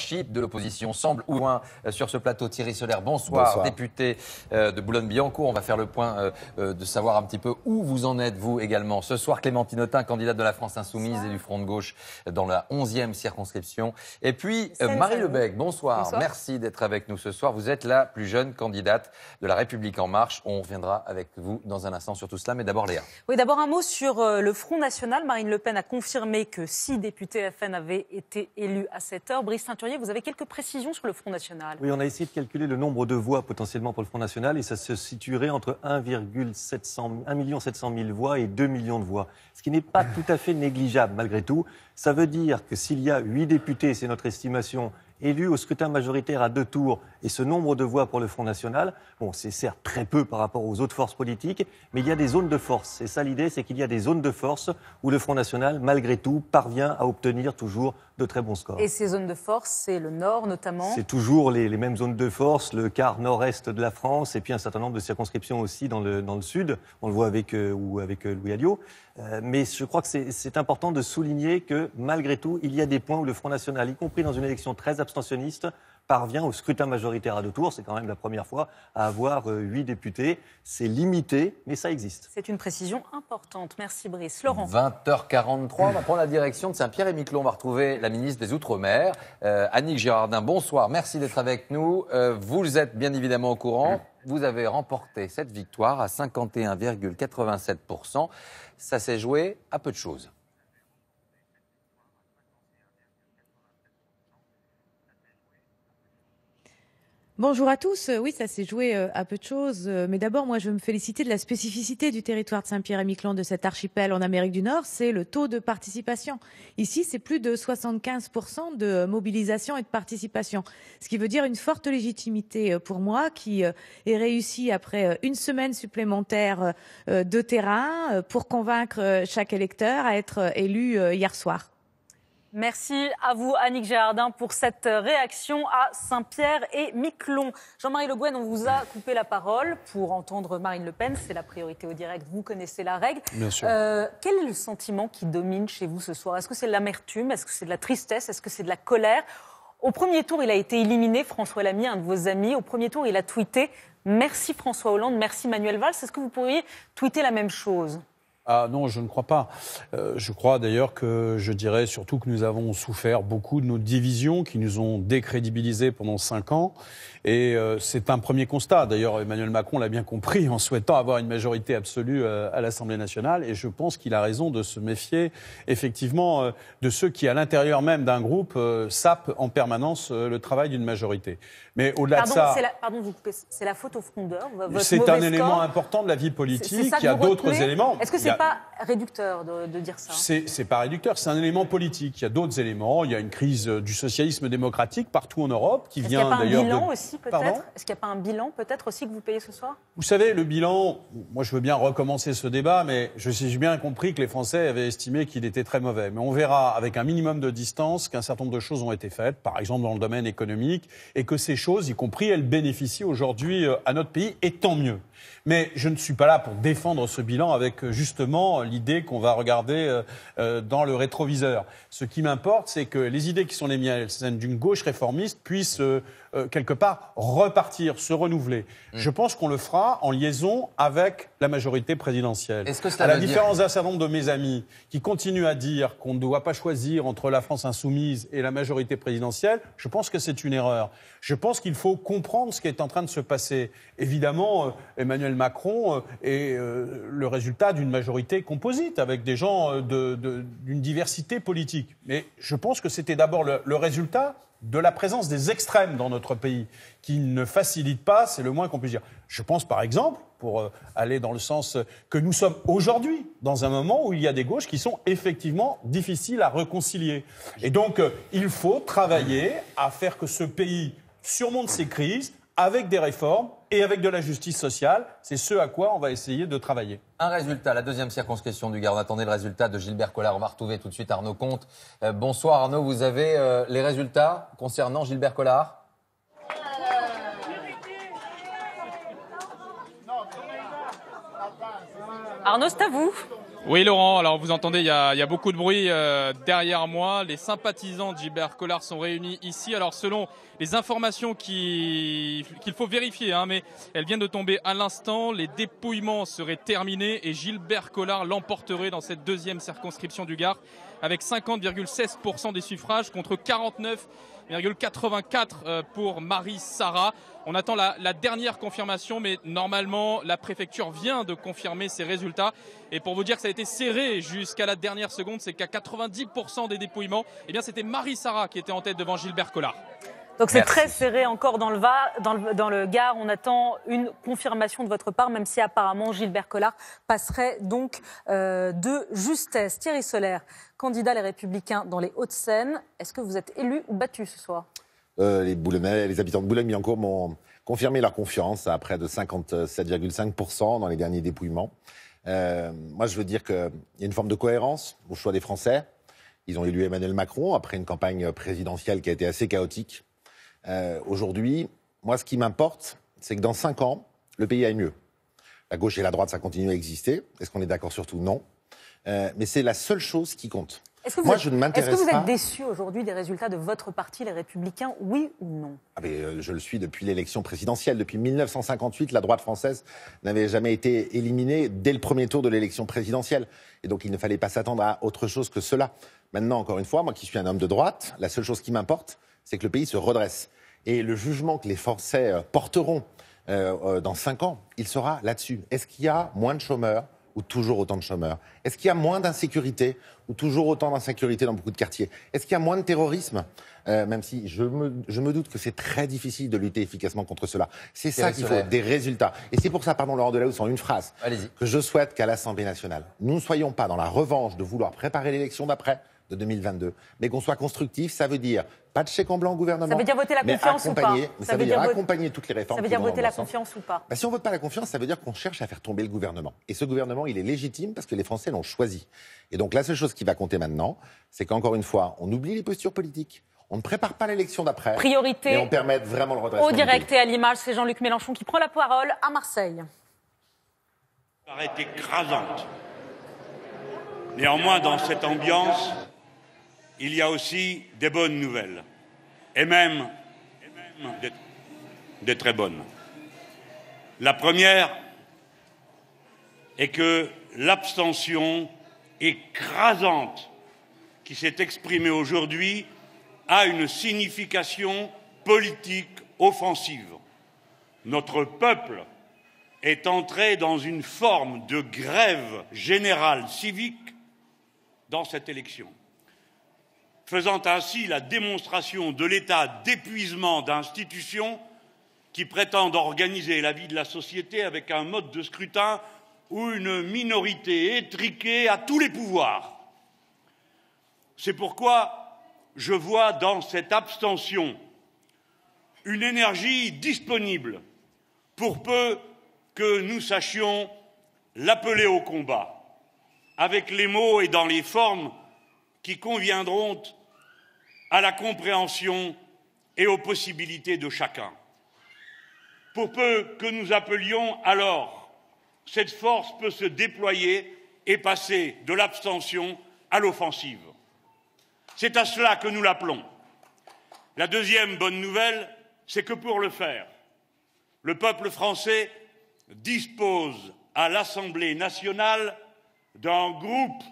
leadership de l'opposition semble ou loin sur ce plateau. Thierry Solaire, bonsoir. Député de Boulogne-Billancourt. On va faire le point de savoir un petit peu où vous en êtes, vous également. Ce soir, Clémentine Autain, candidate de la France Insoumise et du Front de Gauche dans la 11e circonscription. Et puis, Marie Lebec, bonsoir. Merci d'être avec nous ce soir. Vous êtes la plus jeune candidate de La République En Marche. On reviendra avec vous dans un instant sur tout cela. Mais d'abord, Léa. Oui, d'abord un mot sur le Front National. Marine Le Pen a confirmé que 6 députés FN avaient été élus à cette heure. Brice Teinturier, vous avez quelques précisions sur le Front National? Oui, on a essayé de calculer le nombre de voix potentiellement pour le Front National et ça se situerait entre 1 700 000 voix et 2 millions de voix. Ce qui n'est pas tout à fait négligeable malgré tout. Ça veut dire que s'il y a 8 députés, c'est notre estimation, élus au scrutin majoritaire à 2 tours et ce nombre de voix pour le Front National, bon, c'est certes très peu par rapport aux autres forces politiques, mais il y a des zones de force. C'est ça l'idée, c'est qu'il y a des zones de force où le Front National, malgré tout, parvient à obtenir toujours de très bons scores. Et ces zones de force, c'est le Nord notamment? C'est toujours les mêmes zones de force, le quart nord-est de la France et puis un certain nombre de circonscriptions aussi dans le Sud. On le voit avec Louis Alliot. Mais je crois que c'est important de souligner que malgré tout, il y a des points où le Front National, y compris dans une élection très abstentionniste, parvient au scrutin majoritaire à 2 tours. C'est quand même la première fois à avoir 8 députés. C'est limité, mais ça existe. C'est une précision importante. Merci Brice. Laurent. 20h43, on va prendre la direction de Saint-Pierre-et-Miquelon. On va retrouver la ministre des Outre-mer, Annick Girardin. Bonsoir, merci d'être avec nous. Vous êtes bien évidemment au courant. Vous avez remporté cette victoire à 51,87%. Ça s'est joué à peu de choses. Bonjour à tous. Oui, ça s'est joué à peu de choses. Mais d'abord, moi, je veux me féliciter de la spécificité du territoire de Saint-Pierre-et-Miquelon, de cet archipel en Amérique du Nord. C'est le taux de participation. Ici, c'est plus de 75% de mobilisation et de participation. Ce qui veut dire une forte légitimité pour moi qui ai réussi après une semaine supplémentaire de terrain pour convaincre chaque électeur à être élu hier soir. Merci à vous, Annick Girardin, pour cette réaction à Saint-Pierre-et-Miquelon. Jean-Marie Le Guen, on vous a coupé la parole pour entendre Marine Le Pen. C'est la priorité au direct. Vous connaissez la règle. Bien sûr. Quel est le sentiment qui domine chez vous ce soir? Est-ce que c'est de l'amertume? Est-ce que c'est de la tristesse? Est-ce que c'est de la colère? Au premier tour, il a été éliminé, François Lamy, un de vos amis. Au premier tour, il a tweeté « Merci François Hollande, merci Manuel Valls ». Est-ce que vous pourriez tweeter la même chose? Ah non, je ne crois pas. Je crois d'ailleurs que je dirais surtout que nous avons souffert beaucoup de nos divisions qui nous ont décrédibilisés pendant 5 ans. Et c'est un premier constat. D'ailleurs, Emmanuel Macron l'a bien compris en souhaitant avoir une majorité absolue à l'Assemblée nationale. Et je pense qu'il a raison de se méfier effectivement de ceux qui, à l'intérieur même d'un groupe, sapent en permanence le travail d'une majorité. Mais au-delà de ça... Pardon, vous coupez, c'est la faute aux frondeurs. C'est un élément important de la vie politique. Il y a d'autres éléments. Est-ce que c'est pas réducteur de dire ça? C'est pas réducteur, c'est un élément politique. Il y a d'autres éléments. Il y a une crise du socialisme démocratique partout en Europe qui vient d'ailleurs. Est-ce qu'il n'y a pas un bilan peut-être aussi que vous payez ce soir? Vous savez, le bilan, moi je veux bien recommencer ce débat, mais j'ai bien compris que les Français avaient estimé qu'il était très mauvais. Mais on verra avec un minimum de distance qu'un certain nombre de choses ont été faites, par exemple dans le domaine économique, et que ces choses, y compris, elles bénéficient aujourd'hui à notre pays, et tant mieux. Mais je ne suis pas là pour défendre ce bilan avec justement l'idée qu'on va regarder dans le rétroviseur. Ce qui m'importe, c'est que les idées qui sont les miennes d'une gauche réformiste puissent quelque part repartir, se renouveler. Je pense qu'on le fera en liaison avec la majorité présidentielle. Est-ce que à la différence d'un certain nombre de mes amis qui continuent à dire qu'on ne doit pas choisir entre la France insoumise et la majorité présidentielle, je pense que c'est une erreur. Je pense qu'il faut comprendre ce qui est en train de se passer. Évidemment, Emmanuel Macron est le résultat d'une majorité composite, avec des gens d'une diversité politique. Mais je pense que c'était d'abord le résultat de la présence des extrêmes dans notre pays, qui ne facilite pas, c'est le moins qu'on puisse dire. Je pense par exemple, pour aller dans le sens que nous sommes aujourd'hui, dans un moment où il y a des gauches qui sont effectivement difficiles à réconcilier. Et donc, il faut travailler à faire que ce pays surmonte ses crises avec des réformes et avec de la justice sociale. C'est ce à quoi on va essayer de travailler. Un résultat, la deuxième circonscription du Gard. On attendait le résultat de Gilbert Collard. On va retrouver tout de suite Arnaud Comte. Bonsoir Arnaud, vous avez les résultats concernant Gilbert Collard? Arnaud, c'est à vous. Oui Laurent, alors vous entendez, il y a beaucoup de bruit derrière moi. Les sympathisants de Gilbert Collard sont réunis ici. Alors selon les informations qu'il faut vérifier, mais elles viennent de tomber à l'instant, les dépouillements seraient terminés et Gilbert Collard l'emporterait dans cette deuxième circonscription du Gard avec 50,16% des suffrages contre 49,84 pour Marie Sarah. On attend la dernière confirmation, mais normalement, la préfecture vient de confirmer ces résultats. Et pour vous dire que ça a été serré jusqu'à la dernière seconde, c'est qu'à 90% des dépouillements, c'était Marie Sarah qui était en tête devant Gilbert Collard. Donc c'est très serré encore dans le Gard. On attend une confirmation de votre part, même si apparemment Gilbert Collard passerait donc de justesse. Thierry Solère, candidat Les Républicains dans les Hauts-de-Seine. Est-ce que vous êtes élu ou battu ce soir ? Les habitants de Boulogne-Billancourt m'ont confirmé leur confiance à près de 57,5% dans les derniers dépouillements. Moi, je veux dire qu'il y a une forme de cohérence au choix des Français. Ils ont élu Emmanuel Macron après une campagne présidentielle qui a été assez chaotique. Aujourd'hui, moi, ce qui m'importe, c'est que dans 5 ans, le pays aille mieux. La gauche et la droite, ça continue à exister. Est-ce qu'on est d'accord sur tout ? Non. Mais c'est la seule chose qui compte. Je ne m'intéresse pas. Est-ce que vous êtes déçu aujourd'hui des résultats de votre parti, Les Républicains, oui ou non ? Je le suis depuis l'élection présidentielle. Depuis 1958, la droite française n'avait jamais été éliminée dès le premier tour de l'élection présidentielle. Et donc, il ne fallait pas s'attendre à autre chose que cela. Maintenant, encore une fois, moi qui suis un homme de droite, la seule chose qui m'importe, c'est que le pays se redresse. Et le jugement que les Français porteront dans 5 ans, il sera là-dessus. Est-ce qu'il y a moins de chômeurs ou toujours autant de chômeurs ? Est-ce qu'il y a moins d'insécurité ou toujours autant d'insécurité dans beaucoup de quartiers ? Est-ce qu'il y a moins de terrorisme ? Même si je me doute que c'est très difficile de lutter efficacement contre cela. C'est ça qu'il faut, des résultats. Et c'est pour ça, Laurent Delahousse, en une phrase, que je souhaite qu'à l'Assemblée nationale, nous ne soyons pas dans la revanche de vouloir préparer l'élection d'après, de 2022, mais qu'on soit constructif. Ça veut dire pas de chèque en blanc au gouvernement. Ça veut dire voter la confiance ou pas ? Ça veut dire accompagner toutes les réformes. Ça veut dire voter la confiance ou pas ? Si on vote pas la confiance, ça veut dire qu'on cherche à faire tomber le gouvernement. Et ce gouvernement, il est légitime parce que les Français l'ont choisi. Et donc la seule chose qui va compter maintenant, c'est qu'encore une fois, on oublie les postures politiques. On ne prépare pas l'élection d'après. Priorité. Et on permet vraiment le redressement. Au direct et à l'image, c'est Jean-Luc Mélenchon qui prend la parole à Marseille. Ça paraît écrasante. Néanmoins, dans cette ambiance, il y a aussi des bonnes nouvelles. Et même des très bonnes. La première est que l'abstention écrasante qui s'est exprimée aujourd'hui a une signification politique offensive. Notre peuple est entré dans une forme de grève générale civique dans cette élection, faisant ainsi la démonstration de l'état d'épuisement d'institutions qui prétendent organiser la vie de la société avec un mode de scrutin où une minorité étriquée a tous les pouvoirs. C'est pourquoi je vois dans cette abstention une énergie disponible pour peu que nous sachions l'appeler au combat, avec les mots et dans les formes qui conviendront à la compréhension et aux possibilités de chacun. Pour peu que nous appelions alors, cette force peut se déployer et passer de l'abstention à l'offensive. C'est à cela que nous l'appelons. La deuxième bonne nouvelle, c'est que pour le faire, le peuple français dispose à l'Assemblée nationale d'un groupe,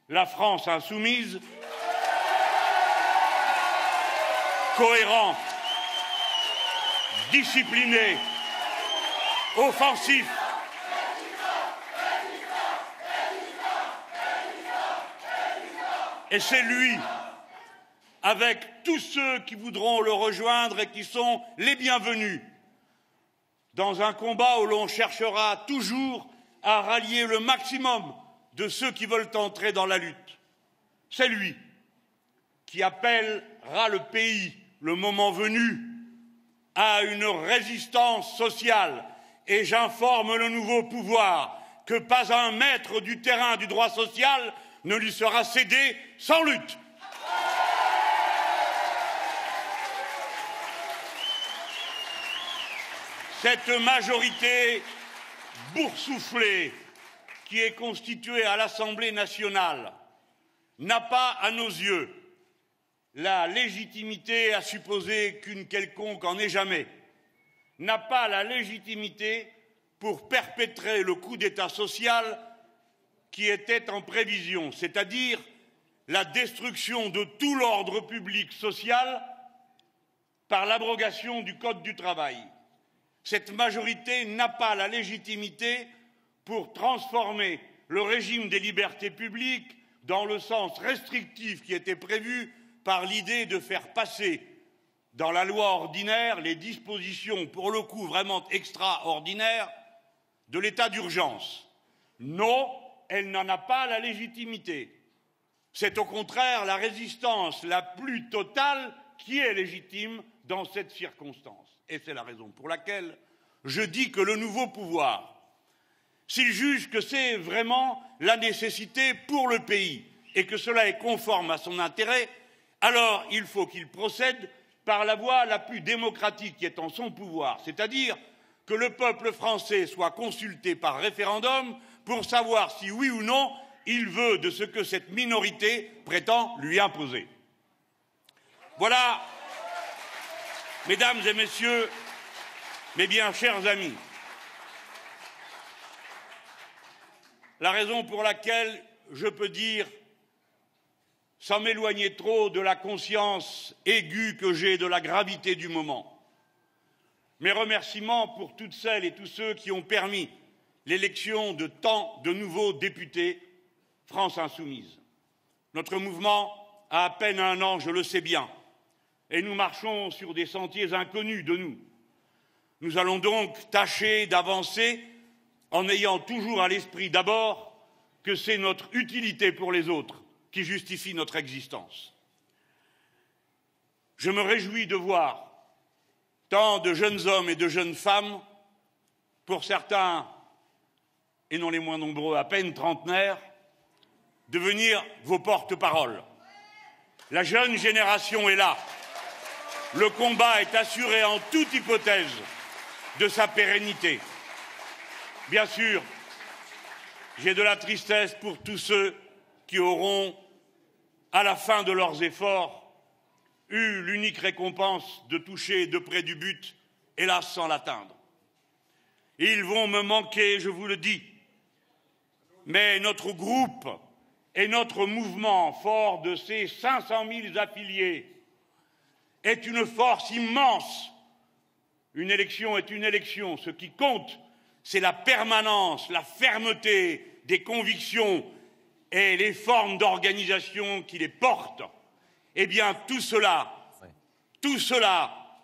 la France insoumise, cohérent, discipliné, offensif, et c'est lui, avec tous ceux qui voudront le rejoindre et qui sont les bienvenus, dans un combat où l'on cherchera toujours à rallier le maximum de ceux qui veulent entrer dans la lutte. C'est lui qui appellera le pays, le moment venu, à une résistance sociale. Et j'informe le nouveau pouvoir que pas un mètre du terrain du droit social ne lui sera cédé sans lutte. Cette majorité boursouflée qui est constitué à l'Assemblée nationale n'a pas, à nos yeux, la légitimité, à supposer qu'une quelconque en ait jamais, n'a pas la légitimité pour perpétrer le coup d'État social qui était en prévision, c'est-à-dire la destruction de tout l'ordre public social par l'abrogation du Code du travail. Cette majorité n'a pas la légitimité pour transformer le régime des libertés publiques dans le sens restrictif qui était prévu par l'idée de faire passer dans la loi ordinaire les dispositions, pour le coup vraiment extraordinaires, de l'état d'urgence. Non, elle n'en a pas la légitimité. C'est au contraire la résistance la plus totale qui est légitime dans cette circonstance. Et c'est la raison pour laquelle je dis que le nouveau pouvoir, s'il juge que c'est vraiment la nécessité pour le pays et que cela est conforme à son intérêt, alors il faut qu'il procède par la voie la plus démocratique qui est en son pouvoir, c'est-à-dire que le peuple français soit consulté par référendum pour savoir si oui ou non il veut de ce que cette minorité prétend lui imposer. Voilà, mesdames et messieurs, mes bien chers amis, la raison pour laquelle je peux dire, sans m'éloigner trop de la conscience aiguë que j'ai de la gravité du moment, mes remerciements pour toutes celles et tous ceux qui ont permis l'élection de tant de nouveaux députés France Insoumise. Notre mouvement a à peine un an, je le sais bien, et nous marchons sur des sentiers inconnus de nous. Nous allons donc tâcher d'avancer en ayant toujours à l'esprit d'abord que c'est notre utilité pour les autres qui justifie notre existence. Je me réjouis de voir tant de jeunes hommes et de jeunes femmes, pour certains, et non les moins nombreux, à peine trentenaires, devenir vos porte-paroles. La jeune génération est là. Le combat est assuré en toute hypothèse de sa pérennité. Bien sûr, j'ai de la tristesse pour tous ceux qui auront, à la fin de leurs efforts, eu l'unique récompense de toucher de près du but, hélas sans l'atteindre. Ils vont me manquer, je vous le dis, mais notre groupe et notre mouvement, fort de ses 500 000 affiliés, est une force immense. Une élection est une élection. Ce qui compte, c'est la permanence, la fermeté des convictions et les formes d'organisation qui les portent. Eh bien, tout cela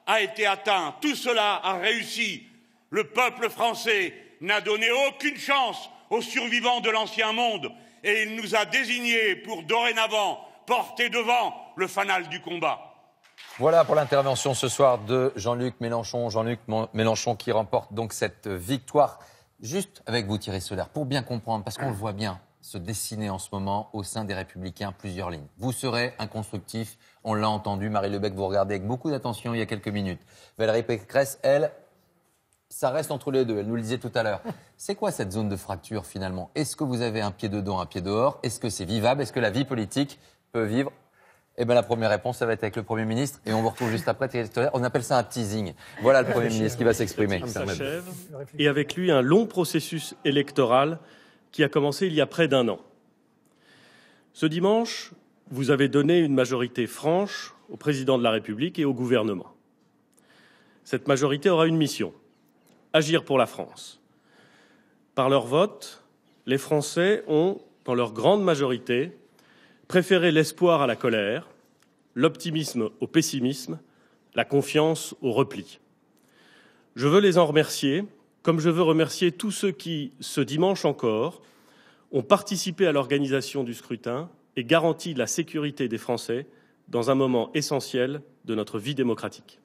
a été atteint, tout cela a réussi. Le peuple français n'a donné aucune chance aux survivants de l'ancien monde et il nous a désignés pour dorénavant porter devant le fanal du combat. Voilà pour l'intervention ce soir de Jean-Luc Mélenchon. Jean-Luc Mélenchon qui remporte donc cette victoire. Juste avec vous, Thierry Solère, pour bien comprendre, parce qu'on le voit bien se dessiner en ce moment au sein des Républicains plusieurs lignes. Vous serez inconstructif, on l'a entendu. Marie Lebec, vous regardez avec beaucoup d'attention il y a quelques minutes. Valérie Pécresse, elle, ça reste entre les deux, elle nous le disait tout à l'heure. C'est quoi cette zone de fracture finalement ? Est-ce que vous avez un pied dedans, un pied dehors ? Est-ce que c'est vivable ? Est-ce que la vie politique peut vivre ? Eh bien, la première réponse, ça va être avec le Premier ministre. Et on vous retrouve juste après. On appelle ça un teasing. Voilà le Premier ministre qui va s'exprimer. Et avec lui, un long processus électoral qui a commencé il y a près d'un an. Ce dimanche, vous avez donné une majorité franche au président de la République et au gouvernement. Cette majorité aura une mission, agir pour la France. Par leur vote, les Français ont, dans leur grande majorité, préféré l'espoir à la colère, l'optimisme au pessimisme, la confiance au repli. Je veux les en remercier, comme je veux remercier tous ceux qui, ce dimanche encore, ont participé à l'organisation du scrutin et garanti la sécurité des Français dans un moment essentiel de notre vie démocratique.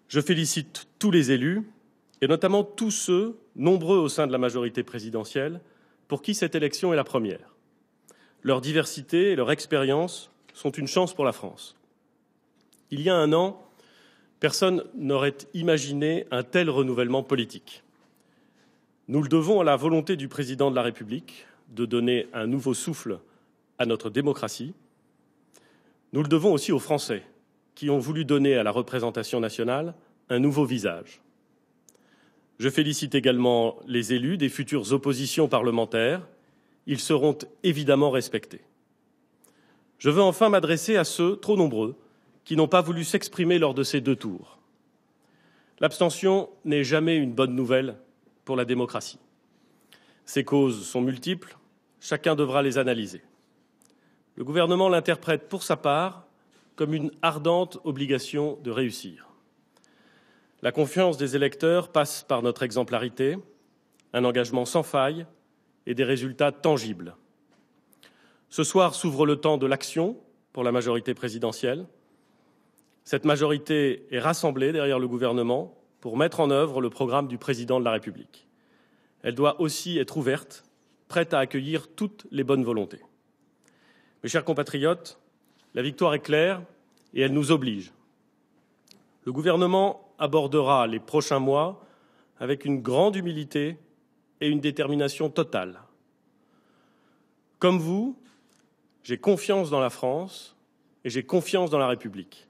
Je félicite tous les élus, et notamment tous ceux, nombreux au sein de la majorité présidentielle, pour qui cette élection est la première. Leur diversité et leur expérience sont une chance pour la France. Il y a un an, personne n'aurait imaginé un tel renouvellement politique. Nous le devons à la volonté du président de la République de donner un nouveau souffle à notre démocratie. Nous le devons aussi aux Français qui ont voulu donner à la représentation nationale un nouveau visage. Je félicite également les élus des futures oppositions parlementaires. Ils seront évidemment respectés. Je veux enfin m'adresser à ceux, trop nombreux, qui n'ont pas voulu s'exprimer lors de ces 2 tours. L'abstention n'est jamais une bonne nouvelle pour la démocratie. Ses causes sont multiples, chacun devra les analyser. Le gouvernement l'interprète pour sa part comme une ardente obligation de réussir. La confiance des électeurs passe par notre exemplarité, un engagement sans faille et des résultats tangibles. Ce soir s'ouvre le temps de l'action pour la majorité présidentielle. Cette majorité est rassemblée derrière le gouvernement pour mettre en œuvre le programme du président de la République. Elle doit aussi être ouverte, prête à accueillir toutes les bonnes volontés. Mes chers compatriotes, la victoire est claire et elle nous oblige. Le gouvernement abordera les prochains mois avec une grande humilité et une détermination totale. Comme vous, j'ai confiance dans la France et j'ai confiance dans la République.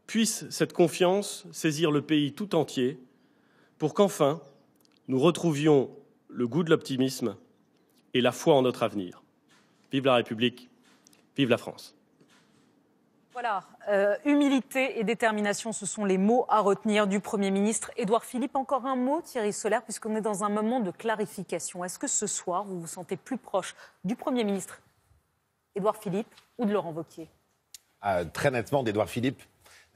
Puisse cette confiance saisir le pays tout entier pour qu'enfin nous retrouvions le goût de l'optimisme et la foi en notre avenir. Vive la République, vive la France. Voilà, humilité et détermination, ce sont les mots à retenir du Premier ministre Édouard Philippe. Encore un mot, Thierry Solère, puisqu'on est dans un moment de clarification. Est-ce que ce soir, vous vous sentez plus proche du Premier ministre Édouard Philippe ou de Laurent Wauquiez? Très nettement d'Édouard Philippe.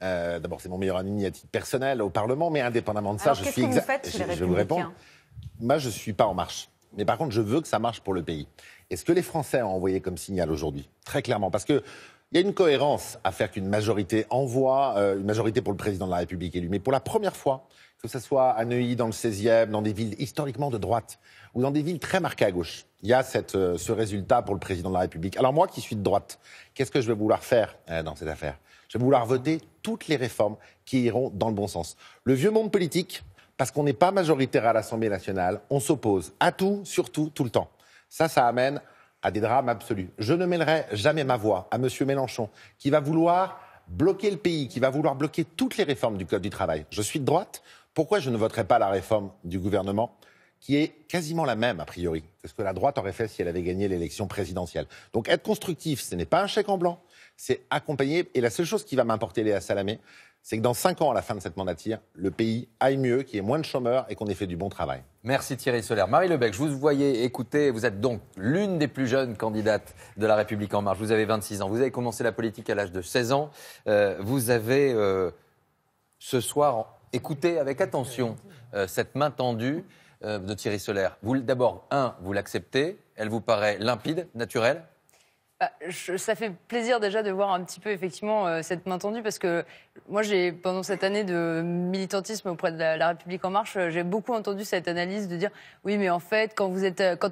D'abord, c'est mon meilleur ami à titre personnel au Parlement, mais indépendamment de ça, alors, je vais vous répondre. Moi, je ne suis pas En Marche. Mais par contre, je veux que ça marche pour le pays. Et ce que les Français ont envoyé comme signal aujourd'hui, très clairement, parce qu'il y a une cohérence à faire qu'une majorité envoie, une majorité pour le président de la République élu. Mais pour la première fois, que ce soit à Neuilly, dans le 16e, dans des villes historiquement de droite, ou dans des villes très marquées à gauche, il y a ce résultat pour le président de la République. Alors moi, qui suis de droite, qu'est-ce que je vais vouloir faire dans cette affaire? Je vais vouloir voter toutes les réformes qui iront dans le bon sens. Le vieux monde politique, parce qu'on n'est pas majoritaire à l'Assemblée nationale, on s'oppose à tout, surtout, tout le temps. Ça amène à des drames absolus. Je ne mêlerai jamais ma voix à M. Mélenchon, qui va vouloir bloquer le pays, qui va vouloir bloquer toutes les réformes du Code du travail. Je suis de droite. Pourquoi je ne voterai pas la réforme du gouvernement, qui est quasiment la même, a priori, que ce que la droite aurait fait si elle avait gagné l'élection présidentielle? Donc être constructif, ce n'est pas un chèque en blanc, c'est accompagner. Et la seule chose qui va m'importer, Léa Salamé, c'est que dans 5 ans, à la fin de cette mandature, le pays aille mieux, qu'il y ait moins de chômeurs et qu'on ait fait du bon travail. Merci Thierry Solère. Marie Lebec, je vous voyais écouter, vous êtes donc l'une des plus jeunes candidates de La République En Marche. Vous avez 26 ans, vous avez commencé la politique à l'âge de 16 ans. Vous avez ce soir écouté avec attention cette main tendue de Thierry Solère. D'abord, vous l'acceptez, elle vous paraît limpide, naturelle? Ça fait plaisir déjà de voir un petit peu effectivement cette main tendue, parce que moi pendant cette année de militantisme auprès de la République En Marche, j'ai beaucoup entendu cette analyse de dire oui, mais en fait quand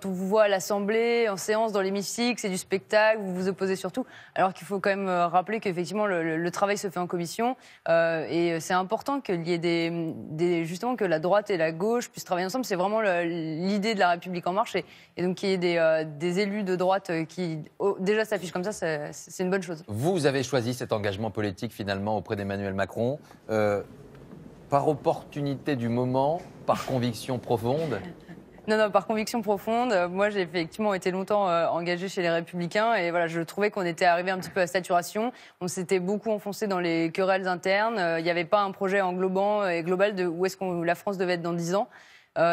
on vous voit à l'Assemblée, en séance, dans l'hémicycle, c'est du spectacle, vous vous opposez surtout, alors qu'il faut quand même rappeler qu'effectivement le travail se fait en commission et c'est important qu'il y ait justement que la droite et la gauche puissent travailler ensemble. C'est vraiment l'idée de la République En Marche, et donc qu'il y ait des élus de droite qui déjà s'affiche comme ça, c'est une bonne chose. Vous avez choisi cet engagement politique finalement auprès d'Emmanuel Macron par opportunité du moment, par conviction profonde? Non, par conviction profonde. Moi, j'ai effectivement été longtemps engagée chez les Républicains et voilà, je trouvais qu'on était arrivé un petit peu à saturation. On s'était beaucoup enfoncé dans les querelles internes. Il n'y avait pas un projet englobant et global de où est-ce que la France devait être dans 10 ans.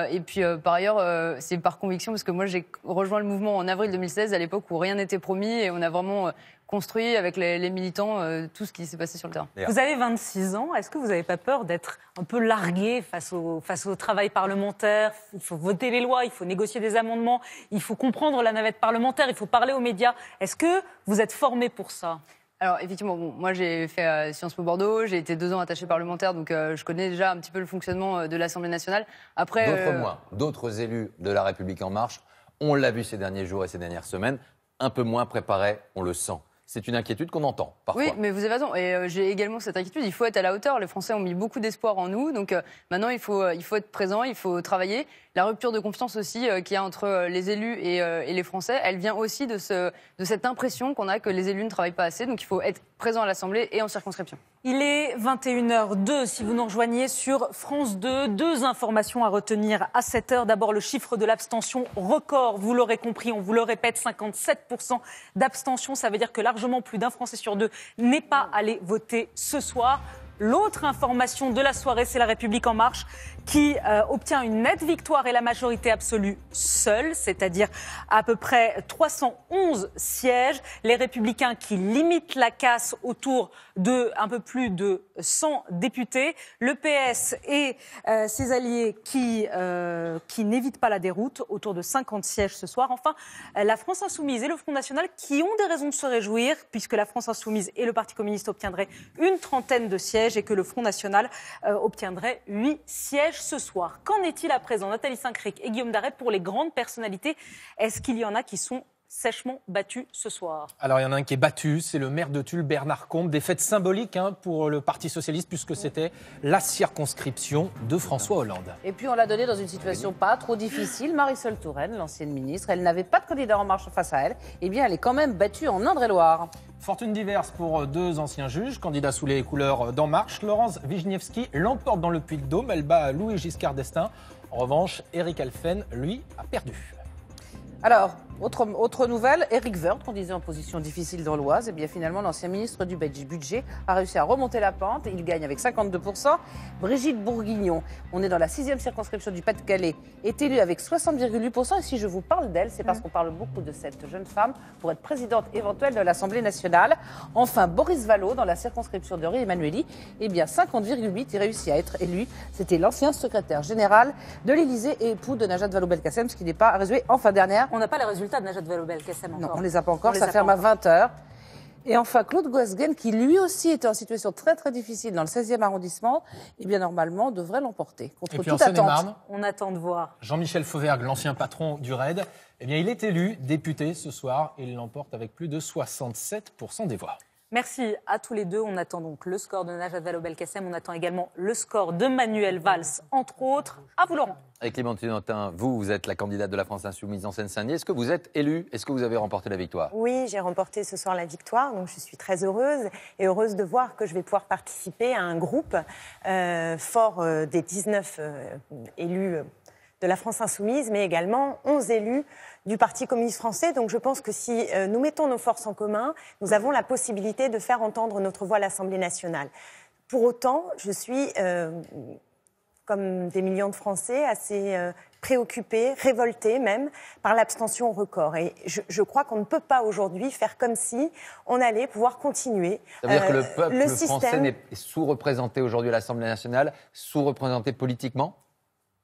Et puis, par ailleurs, c'est par conviction, parce que moi, j'ai rejoint le mouvement en avril 2016, à l'époque où rien n'était promis, et on a vraiment construit avec les militants tout ce qui s'est passé sur le terrain. Vous avez 26 ans, est-ce que vous n'avez pas peur d'être un peu largué face au travail parlementaire? Il faut voter les lois, il faut négocier des amendements, il faut comprendre la navette parlementaire, il faut parler aux médias. Est-ce que vous êtes formé pour ça? Alors effectivement, moi j'ai fait Sciences Po Bordeaux, j'ai été 2 ans attachée parlementaire, donc je connais déjà un petit peu le fonctionnement de l'Assemblée nationale. Après, d'autres élus de La République En Marche, on l'a vu ces derniers jours et ces dernières semaines, un peu moins préparés, on le sent. c'est une inquiétude qu'on entend parfois. Oui, mais vous avez raison. Et j'ai également cette inquiétude. Il faut être à la hauteur. Les Français ont mis beaucoup d'espoir en nous. Donc maintenant, il faut être présent, il faut travailler. La rupture de confiance aussi qu'il y a entre les élus et les Français, elle vient aussi de cette impression qu'on a que les élus ne travaillent pas assez. Donc il faut être présent à l'Assemblée et en circonscription. Il est 21h02 si vous nous rejoignez sur France 2. 2 informations à retenir à cette heure. D'abord, le chiffre de l'abstention record. Vous l'aurez compris, on vous le répète, 57% d'abstention. Ça veut dire que largement plus d'un Français sur 2 n'est pas allé voter ce soir. L'autre information de la soirée, c'est La République En Marche qui obtient une nette victoire et la majorité absolue seule, c'est-à-dire à peu près 311 sièges. Les Républicains qui limitent la casse autour de un peu plus de 100 députés. Le PS et ses alliés qui n'évitent pas la déroute, autour de 50 sièges ce soir. Enfin, la France Insoumise et le Front National qui ont des raisons de se réjouir, puisque la France Insoumise et le Parti communiste obtiendraient une trentaine de sièges et que le Front National obtiendrait 8 sièges ce soir. Qu'en est-il à présent, Nathalie Saint-Cric et Guillaume Darret, pour les grandes personnalités? Est-ce qu'il y en a qui sont sèchement battus ce soir? Alors il y en a un qui est battu, c'est le maire de Tulle, Bernard Combe. Défaite symbolique pour le Parti socialiste, puisque c'était la circonscription de François Hollande. Et puis on l'a donné dans une situation pas trop difficile. Marisol Touraine, l'ancienne ministre, elle n'avait pas de candidat En Marche face à elle. Eh bien elle est quand même battue en Indre-et-Loire. Fortune diverse pour 2 anciens juges, candidats sous les couleurs d'En Marche. Laurence Wisniewski l'emporte dans le Puy-de-Dôme. Elle bat Louis Giscard d'Estaing. En revanche, Éric Alphen, lui, a perdu. Alors, autre nouvelle, Éric Woerth, qu'on disait en position difficile dans l'Oise, eh bien finalement l'ancien ministre du Budget a réussi à remonter la pente. Il gagne avec 52%. Brigitte Bourguignon, on est dans la 6e circonscription du Pas-de-Calais, est élue avec 60,8%. Et si je vous parle d'elle, c'est parce qu'on parle beaucoup de cette jeune femme pour être présidente éventuelle de l'Assemblée nationale. Enfin, Boris Vallaud, dans la circonscription de Rie-Emmanuelly, eh bien 50,8%, il réussit à être élu. C'était l'ancien secrétaire général de l'Élysée et époux de Najat Vallaud-Belkacem, ce qui n'est pas résolu en fin dernière. On n'a pas les résultats de Najat Vallaud-Belkacem encore. Non, on ne les a pas encore, ça ferme à 20h. Et enfin, Claude Goasguen, qui lui aussi était en situation très très difficile dans le 16e arrondissement, eh bien normalement devrait l'emporter. Contre toute attente. On attend de voir. Jean-Michel Fauvergue, l'ancien patron du RAID, eh bien il est élu député ce soir et il l'emporte avec plus de 67% des voix. Merci à tous les deux. On attend donc le score de Najat Vallaud-Belkacem. On attend également le score de Manuel Valls, entre autres. À vous, Laurent. Et Clémentine Autain, vous êtes la candidate de la France Insoumise en Seine-Saint-Denis. Est-ce que vous êtes élue? Est-ce que vous avez remporté la victoire? Oui, j'ai remporté ce soir la victoire. Donc je suis très heureuse et heureuse de voir que je vais pouvoir participer à un groupe fort des 19 élus de la France Insoumise, mais également 11 élus du Parti communiste français. Donc je pense que si nous mettons nos forces en commun, nous avons la possibilité de faire entendre notre voix à l'Assemblée nationale. Pour autant, je suis, comme des millions de Français, assez préoccupés, révoltés même, par l'abstention record. Et je crois qu'on ne peut pas aujourd'hui faire comme si on allait pouvoir continuer. Ça veut dire que le peuple français est sous-représenté aujourd'hui à l'Assemblée nationale, sous-représenté politiquement?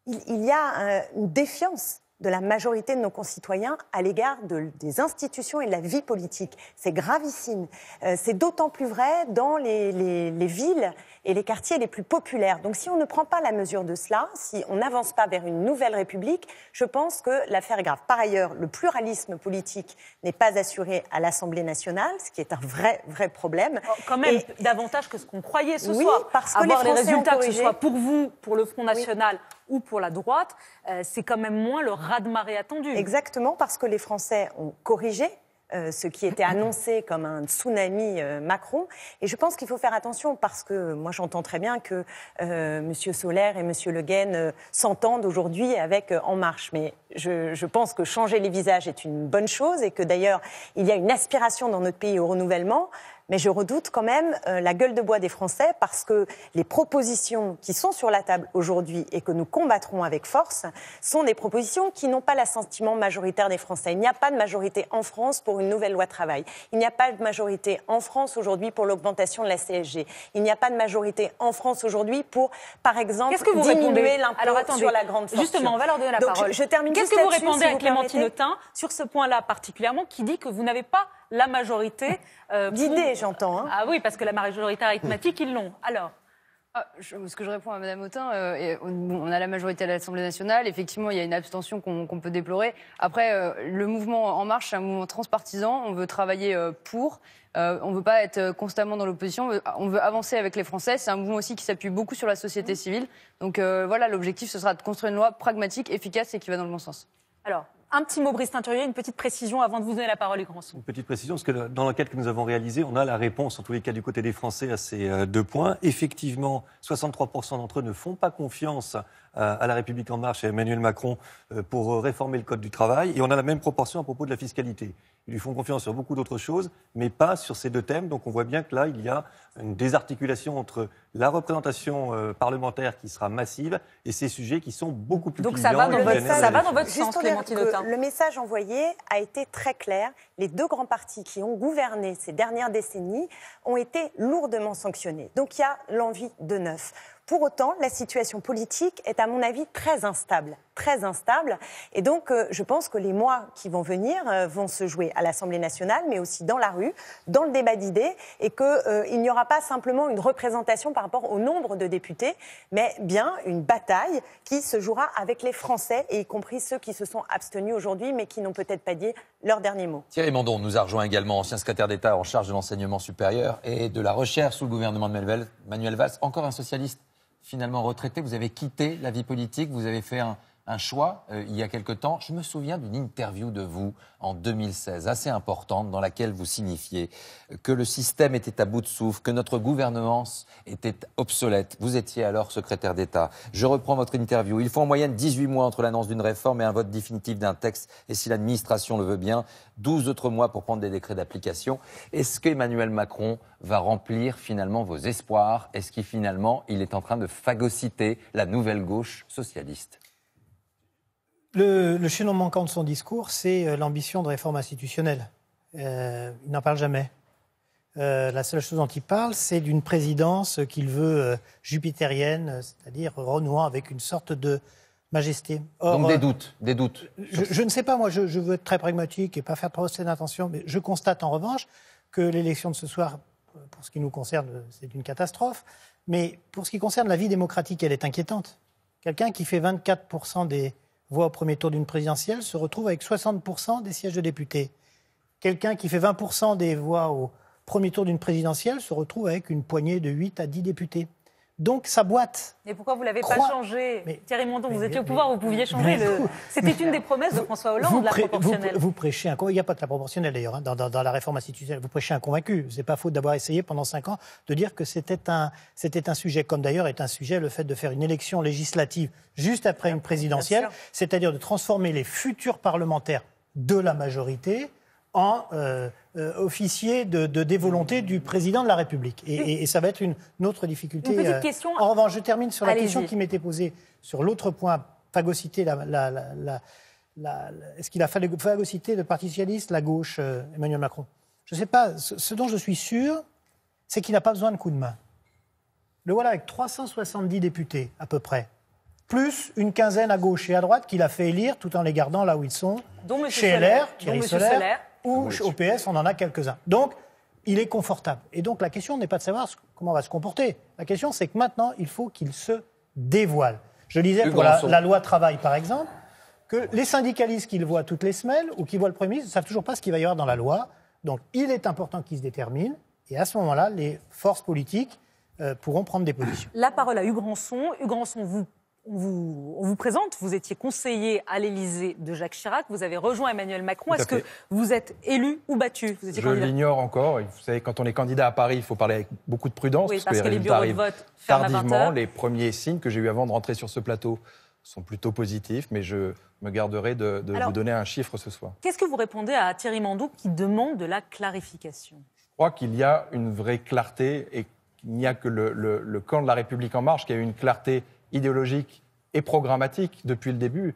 Il y a une défiance de la majorité de nos concitoyens à l'égard des institutions et de la vie politique. C'est gravissime. C'est d'autant plus vrai dans les villes et les quartiers les plus populaires. Donc si on ne prend pas la mesure de cela, si on n'avance pas vers une nouvelle République, je pense que l'affaire est grave. Par ailleurs, le pluralisme politique n'est pas assuré à l'Assemblée nationale, ce qui est un vrai problème. Quand même, davantage que ce qu'on croyait ce soir. Oui, parce que avoir les résultats, que ce soit pour vous, pour le Front National ou pour la droite, c'est quand même moins le raz-de-marée attendu. Exactement, parce que les Français ont corrigé ce qui était annoncé comme un tsunami Macron. Et je pense qu'il faut faire attention parce que moi j'entends très bien que M. Solaire et M. Le Guen s'entendent aujourd'hui avec En Marche. Mais je pense que changer les visages est une bonne chose et que d'ailleurs il y a une aspiration dans notre pays au renouvellement. Mais je redoute quand même la gueule de bois des Français parce que les propositions qui sont sur la table aujourd'hui et que nous combattrons avec force sont des propositions qui n'ont pas l'assentiment majoritaire des Français. Il n'y a pas de majorité en France pour une nouvelle loi travail. Il n'y a pas de majorité en France aujourd'hui pour l'augmentation de la CSG. Il n'y a pas de majorité en France aujourd'hui pour, par exemple, diminuer l'impôt sur la grande fortune. Justement, on va leur donner la parole. Je termine. Qu'est-ce que vous répondez à Clémentine Autain sur ce point-là particulièrement, qui dit que vous n'avez pas la majorité d'idées, j'entends. Hein. Ah oui, parce que la majorité arithmétique, ils l'ont. Alors Ce que je réponds à Mme Autain, on a la majorité à l'Assemblée nationale. Effectivement, il y a une abstention qu'on peut déplorer. Après, le mouvement En Marche, c'est un mouvement transpartisan. On veut travailler pour. On ne veut pas être constamment dans l'opposition. On veut avancer avec les Français. C'est un mouvement aussi qui s'appuie beaucoup sur la société civile. Donc voilà, l'objectif, ce sera de construire une loi pragmatique, efficace et qui va dans le bon sens. Alors, un petit mot, Brice Teinturier, une petite précision avant de vous donner la parole, Hugues Rançon. Une petite précision, parce que dans l'enquête que nous avons réalisée, on a la réponse, en tous les cas du côté des Français, à ces 2 points. Effectivement, 63% d'entre eux ne font pas confiance à la République En Marche et à Emmanuel Macron pour réformer le Code du travail. Et on a la même proportion à propos de la fiscalité. Ils lui font confiance sur beaucoup d'autres choses, mais pas sur ces 2 thèmes. Donc on voit bien que là, il y a une désarticulation entre la représentation parlementaire qui sera massive et ces sujets qui sont beaucoup plus clivants. Donc ça va dans votre sens, Clémentine Autain. Le message envoyé a été très clair. Les 2 grands partis qui ont gouverné ces dernières décennies ont été lourdement sanctionnés. Donc il y a l'envie de neuf. Pour autant, la situation politique est, à mon avis, très instable. Très instable. Et donc, je pense que les mois qui vont venir vont se jouer à l'Assemblée nationale, mais aussi dans la rue, dans le débat d'idées, et qu'il n'y aura pas simplement une représentation par rapport au nombre de députés, mais bien une bataille qui se jouera avec les Français, et y compris ceux qui se sont abstenus aujourd'hui, mais qui n'ont peut-être pas dit leur dernier mot. Thierry Mandon nous a rejoint également, ancien secrétaire d'État en charge de l'enseignement supérieur et de la recherche sous le gouvernement de Manuel Valls. Encore un socialiste finalement retraité, vous avez quitté la vie politique, vous avez fait un choix il y a quelque temps. Je me souviens d'une interview de vous en 2016, assez importante, dans laquelle vous signifiez que le système était à bout de souffle, que notre gouvernance était obsolète. Vous étiez alors secrétaire d'État. Je reprends votre interview. Il faut en moyenne 18 mois entre l'annonce d'une réforme et un vote définitif d'un texte, et si l'administration le veut bien, 12 autres mois pour prendre des décrets d'application. Est-ce qu'Emmanuel Macron va remplir finalement vos espoirs? Est-ce qu'il finalement, il est en train de phagocyter la nouvelle gauche socialiste? Le chaînon manquant de son discours, c'est l'ambition de réforme institutionnelle. Il n'en parle jamais. La seule chose dont il parle, c'est d'une présidence qu'il veut jupitérienne, c'est-à-dire renouant avec une sorte de majesté. Or, donc des doutes. Je ne sais pas, moi, je veux être très pragmatique et pas faire trop d'intention, mais je constate en revanche que l'élection de ce soir, pour ce qui nous concerne, c'est une catastrophe, mais pour ce qui concerne la vie démocratique, elle est inquiétante. Quelqu'un qui fait 24% des voix au premier tour d'une présidentielle se retrouve avec 60% des sièges de députés. Quelqu'un qui fait 20% des voix au premier tour d'une présidentielle se retrouve avec une poignée de 8 à 10 députés. Donc ça boite. Mais pourquoi vous ne l'avez pas changé? Thierry Mandon, vous étiez au pouvoir, vous pouviez changer. C'était une des promesses de François Hollande, la proportionnelle. Vous prêchez un convaincu. Il n'y a pas que la proportionnelle d'ailleurs, hein, dans la réforme institutionnelle. Vous prêchez un convaincu. Ce n'est pas faute d'avoir essayé pendant 5 ans de dire que c'était un sujet, comme d'ailleurs est un sujet le fait de faire une élection législative juste après une présidentielle, c'est-à-dire de transformer les futurs parlementaires de la majorité en officier des volontés du président de la République. Et ça va être une autre difficulté. Une petite question. En revanche, je termine sur la question qui m'était posée sur l'autre point, phagocyter est-ce qu'il a phagocyté le Parti socialiste, la gauche, Emmanuel Macron? Je ne sais pas. Ce dont je suis sûr, c'est qu'il n'a pas besoin de coup de main. Le voilà avec 370 députés, à peu près, plus une quinzaine à gauche et à droite qu'il a fait élire tout en les gardant là où ils sont, chez LR, Thierry Solaire, ou au PS, on en a quelques-uns. Donc, il est confortable. Et donc, la question n'est pas de savoir comment on va se comporter. La question, c'est que maintenant, il faut qu'il se dévoile. Je disais pour la loi travail, par exemple, que les syndicalistes qui le voient toutes les semaines ou qui voient le Premier ministre ne savent toujours pas ce qu'il va y avoir dans la loi. Donc, il est important qu'ils se déterminent. Et à ce moment-là, les forces politiques pourront prendre des positions. La parole à Hugues Rançon. Hugues Rançon, on vous présente, vous étiez conseiller à l'Élysée de Jacques Chirac, vous avez rejoint Emmanuel Macron. Est-ce que vous êtes élu ou battu? Je l'ignore encore. Vous savez, quand on est candidat à Paris, il faut parler avec beaucoup de prudence, parce que les bureaux de vote ferment tardivement. à 20h. Les premiers signes que j'ai eus avant de rentrer sur ce plateau sont plutôt positifs, mais je me garderai de vous donner un chiffre ce soir. Qu'est-ce que vous répondez à Thierry Mandon qui demande de la clarification? Je crois qu'il y a une vraie clarté et qu'il n'y a que le camp de la République En Marche qui a eu une clarté idéologique et programmatique depuis le début.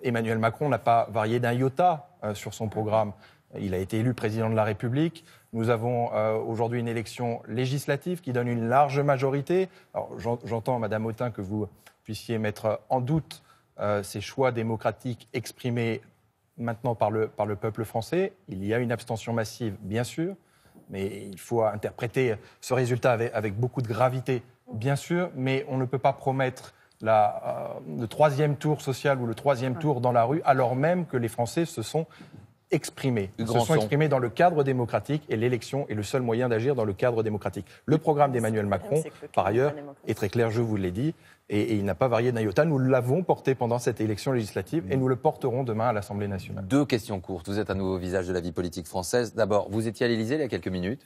Emmanuel Macron n'a pas varié d'un iota sur son programme. Il a été élu président de la République. Nous avons aujourd'hui une élection législative qui donne une large majorité. Alors, j'entends, Madame Autain, que vous puissiez mettre en doute ces choix démocratiques exprimés maintenant par le peuple français. Il y a une abstention massive, bien sûr, mais il faut interpréter ce résultat avec beaucoup de gravité Bien sûr, mais on ne peut pas promettre le troisième tour social ou le troisième tour dans la rue, alors même que les Français se sont exprimés. Ils se sont exprimés dans le cadre démocratique et l'élection est le seul moyen d'agir dans le cadre démocratique. Le programme d'Emmanuel Macron, par ailleurs, est très clair, je vous l'ai dit, et il n'a pas varié d'un iota. Nous l'avons porté pendant cette élection législative et nous le porterons demain à l'Assemblée nationale. 2 questions courtes. Vous êtes un nouveau visage de la vie politique française. D'abord, vous étiez à l'Élysée il y a quelques minutes.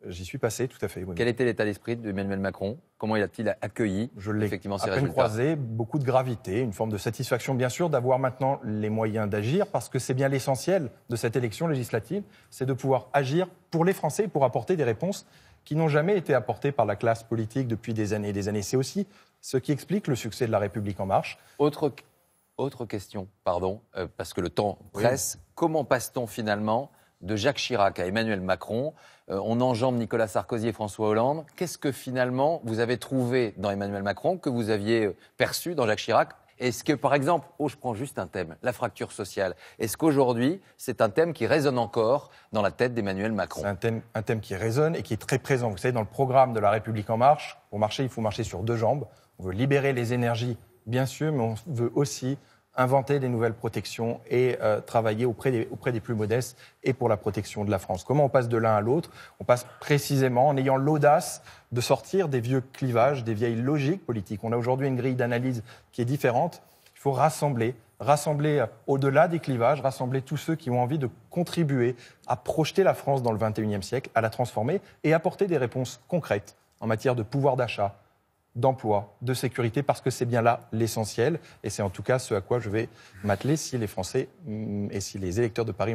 J'y suis passé, tout à fait. Oui. Quel était l'état d'esprit d'Emmanuel Macron? Comment a-t-il accueilli effectivement ces résultats? Croisé, beaucoup de gravité, une forme de satisfaction bien sûr d'avoir maintenant les moyens d'agir, parce que c'est bien l'essentiel de cette élection législative, c'est de pouvoir agir pour les Français, pour apporter des réponses qui n'ont jamais été apportées par la classe politique depuis des années et des années. C'est aussi ce qui explique le succès de La République En Marche. Autre question, pardon, parce que le temps presse. Oui. Comment passe-t-on finalement de Jacques Chirac à Emmanuel Macron? On enjambe Nicolas Sarkozy et François Hollande. Qu'est-ce que finalement vous avez trouvé dans Emmanuel Macron que vous aviez perçu dans Jacques Chirac? Est-ce que, par exemple, je prends juste un thème, la fracture sociale, est-ce qu'aujourd'hui, c'est un thème qui résonne encore dans la tête d'Emmanuel Macron? C'est un thème qui résonne et qui est très présent. Vous savez, dans le programme de La République En Marche, pour marcher, il faut marcher sur 2 jambes. On veut libérer les énergies, bien sûr, mais on veut aussi inventer des nouvelles protections et travailler auprès des plus modestes et pour la protection de la France. Comment on passe de l'un à l'autre? On passe précisément en ayant l'audace de sortir des vieux clivages, des vieilles logiques politiques. On a aujourd'hui une grille d'analyse qui est différente. Il faut rassembler au-delà des clivages, rassembler tous ceux qui ont envie de contribuer à projeter la France dans le XXIe siècle, à la transformer et apporter des réponses concrètes en matière de pouvoir d'achat, d'emploi, de sécurité, parce que c'est bien là l'essentiel, et c'est en tout cas ce à quoi je vais m'atteler si les Français et si les électeurs de Paris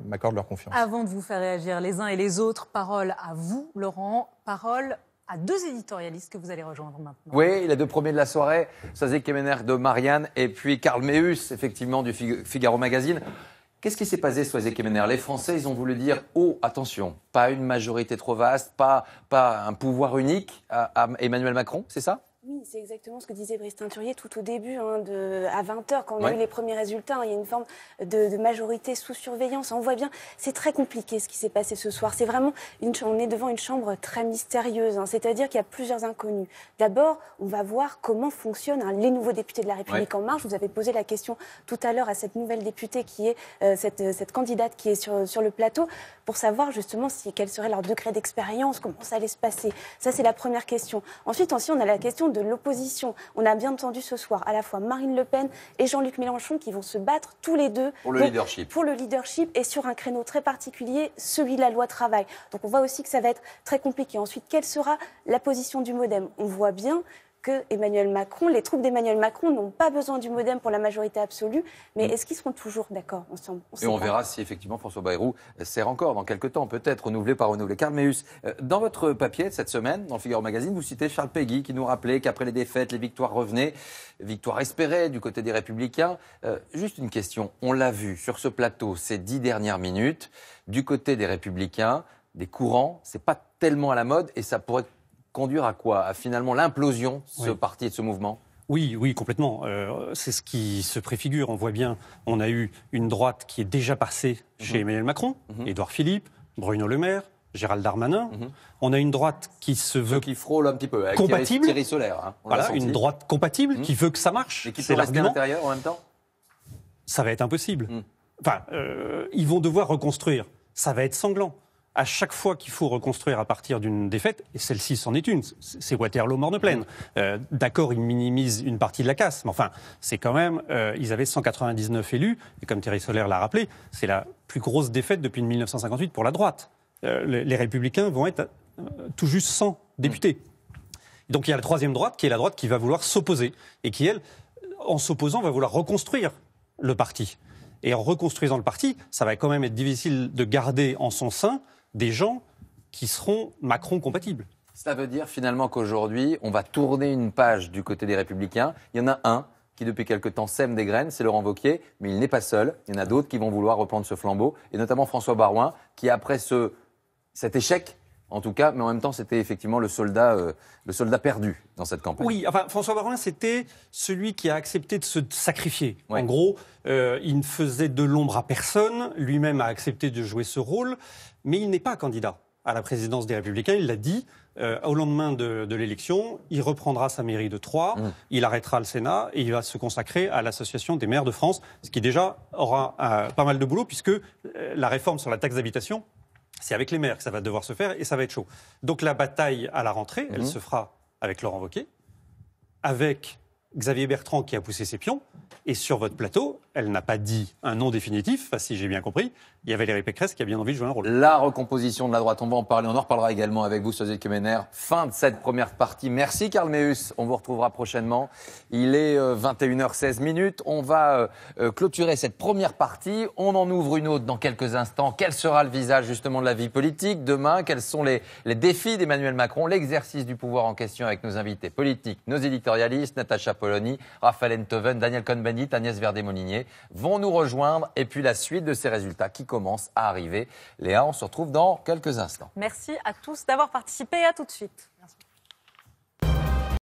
m'accordent leur confiance. Avant de vous faire réagir les uns et les autres, parole à vous, Laurent, parole à 2 éditorialistes que vous allez rejoindre maintenant. Oui, les 2 premiers de la soirée, Soazé Kemener de Marianne et puis Karl Meus, effectivement, du Figaro Magazine. Qu'est-ce qui s'est passé, Soazé Kemener? Les Français, ils ont voulu dire « Oh, attention, pas une majorité trop vaste, pas un pouvoir unique à Emmanuel Macron », c'est ça? Oui, c'est exactement ce que disait Brice Teinturier tout au début, à 20h, quand on a eu les premiers résultats. Il y a une forme de majorité sous surveillance. On voit bien, c'est très compliqué ce qui s'est passé ce soir. C'est vraiment, on est devant une chambre très mystérieuse, c'est-à-dire qu'il y a plusieurs inconnus. D'abord, on va voir comment fonctionnent les nouveaux députés de La République En Marche. Vous avez posé la question tout à l'heure à cette nouvelle députée qui est, cette candidate qui est sur le plateau, pour savoir justement quel serait leur degré d'expérience, comment ça allait se passer. Ça, c'est la première question. Ensuite, on a la question de l'opposition. On a bien entendu ce soir à la fois Marine Le Pen et Jean-Luc Mélenchon qui vont se battre tous les deux pour le leadership. Pour le leadership et sur un créneau très particulier, celui de la loi travail. Donc on voit aussi que ça va être très compliqué. Ensuite, quelle sera la position du MoDem? On voit bien que Emmanuel Macron, les troupes d'Emmanuel Macron n'ont pas besoin du MoDem pour la majorité absolue, mais est-ce qu'ils seront toujours d'accord ensemble? Et on verra si effectivement François Bayrou sert encore dans quelques temps, peut-être renouvelé par renouvelé. Karl Meus, dans votre papier de cette semaine, dans le Figaro Magazine, vous citez Charles Péguy qui nous rappelait qu'après les défaites, les victoires revenaient, victoires espérées du côté des Républicains. Juste une question, on l'a vu sur ce plateau ces 10 dernières minutes, du côté des Républicains, des courants, c'est pas tellement à la mode et ça pourrait conduire à quoi? À finalement l'implosion de ce parti et de ce mouvement? Oui, complètement. C'est ce qui se préfigure. On voit bien, on a eu une droite qui est déjà passée chez Emmanuel Macron, Édouard Philippe, Bruno Le Maire, Gérald Darmanin. On a une droite qui se veut... qui frôle un petit peu, avec compatible. Thierry Solaire. Voilà, une droite compatible qui veut que ça marche. Et qui peut rester à l'intérieur en même temps? Ça va être impossible. Enfin, ils vont devoir reconstruire. Ça va être sanglant. À chaque fois qu'il faut reconstruire à partir d'une défaite, et celle-ci c'en est une, c'est Waterloo morne pleine. D'accord, ils minimisent une partie de la casse, mais enfin, c'est quand même, ils avaient 199 élus, et comme Thierry Solaire l'a rappelé, c'est la plus grosse défaite depuis 1958 pour la droite. Les Républicains vont être tout juste 100 députés. Donc il y a la troisième droite, qui est la droite qui va vouloir s'opposer, et qui, elle, en s'opposant, va vouloir reconstruire le parti. Et en reconstruisant le parti, ça va quand même être difficile de garder en son sein des gens qui seront Macron-compatibles. Ça veut dire finalement qu'aujourd'hui, on va tourner une page du côté des Républicains. Il y en a un qui, depuis quelque temps, sème des graines, c'est Laurent Wauquiez, mais il n'est pas seul. Il y en a d'autres qui vont vouloir reprendre ce flambeau, et notamment François Baroin, qui, après cet échec, en tout cas, mais en même temps, c'était effectivement le soldat perdu dans cette campagne. Oui, enfin, François Baroin, c'était celui qui a accepté de se sacrifier. En gros, il ne faisait de l'ombre à personne, lui-même a accepté de jouer ce rôle, mais il n'est pas candidat. à la présidence des Républicains. Il l'a dit. Au lendemain de l'élection, il reprendra sa mairie de Troyes, il arrêtera le Sénat et il va se consacrer à l'Association des maires de France, ce qui déjà aura pas mal de boulot puisque la réforme sur la taxe d'habitation, c'est avec les maires que ça va devoir se faire et ça va être chaud. Donc la bataille à la rentrée, elle se fera avec Laurent Wauquiez, avec Xavier Bertrand qui a poussé ses pions. Et sur votre plateau, elle n'a pas dit un nom définitif, si j'ai bien compris. Il y a Valérie Pécresse qui a bien envie de jouer un rôle. La recomposition de la droite, on va en parler. On en reparlera également avec vous, Sophie Kemener. Fin de cette première partie. Merci Karl Meus. On vous retrouvera prochainement. Il est 21h16. On va clôturer cette première partie. On en ouvre une autre dans quelques instants. Quel sera le visage justement de la vie politique demain? Quels sont les défis d'Emmanuel Macron? L'exercice du pouvoir en question avec nos invités politiques, nos éditorialistes, Natacha Polony, Raphaël Enthoven, Daniel Cohn-Bendit, Agnès Verdet-Molinier vont nous rejoindre. Et puis la suite de ces résultats qui commencent à arriver. Léa, on se retrouve dans quelques instants. Merci à tous d'avoir participé et à tout de suite. Merci.